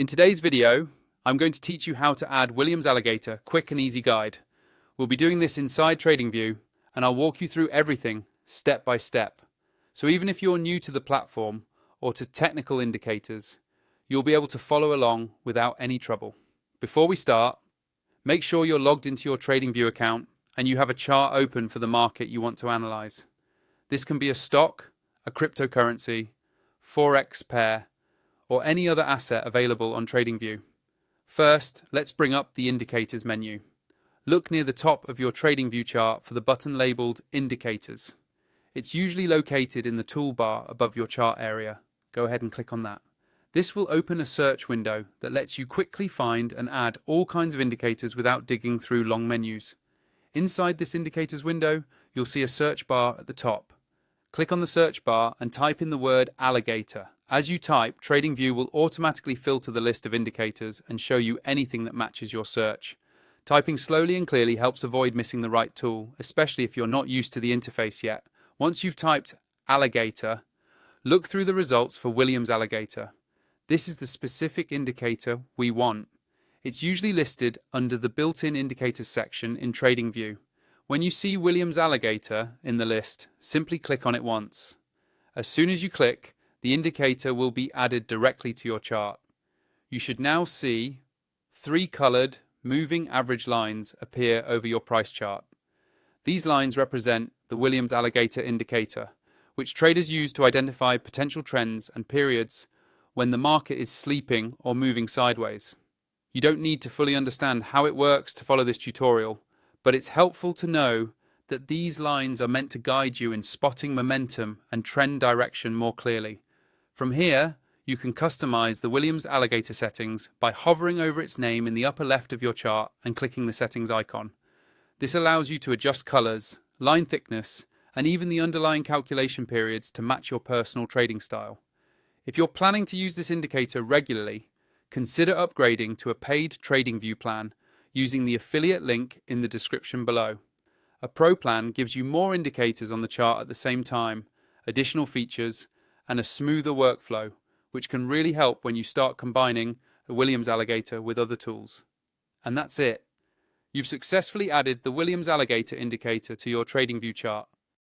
In today's video, I'm going to teach you how to add Williams Alligator quick and easy guide. We'll be doing this inside Tradingview, and I'll walk you through everything step by step. So even if you're new to the platform or to technical indicators, you'll be able to follow along without any trouble. Before we start, make sure you're logged into your Tradingview account and you have a chart open for the market you want to analyze. This can be a stock, a cryptocurrency, forex pair, or any other asset available on Tradingview. First, let's bring up the Indicators menu. Look near the top of your Tradingview chart for the button labeled Indicators. It's usually located in the toolbar above your chart area. Go ahead and click on that. This will open a search window that lets you quickly find and add all kinds of indicators without digging through long menus. Inside this Indicators window, you'll see a search bar at the top. Click on the search bar and type in the word alligator. As you type, Tradingview will automatically filter the list of indicators and show you anything that matches your search. Typing slowly and clearly helps avoid missing the right tool, especially if you're not used to the interface yet. Once you've typed alligator, look through the results for Williams Alligator. This is the specific indicator we want. It's usually listed under the built-in indicators section in Tradingview. When you see Williams Alligator in the list, simply click on it once. As soon as you click, the indicator will be added directly to your chart. You should now see 3 colored moving average lines appear over your price chart. These lines represent the Williams Alligator indicator, which traders use to identify potential trends and periods when the market is sleeping or moving sideways. You don't need to fully understand how it works to follow this tutorial, but it's helpful to know that these lines are meant to guide you in spotting momentum and trend direction more clearly. From here, you can customize the Williams Alligator settings by hovering over its name in the upper left of your chart and clicking the settings icon. This allows you to adjust colors, line thickness, and even the underlying calculation periods to match your personal trading style. If you're planning to use this indicator regularly, consider upgrading to a paid Tradingview plan using the affiliate link in the description below. A Pro plan gives you more indicators on the chart at the same time, additional features, and a smoother workflow, which can really help when you start combining the Williams Alligator with other tools. And that's it. You've successfully added the Williams Alligator indicator to your Tradingview chart.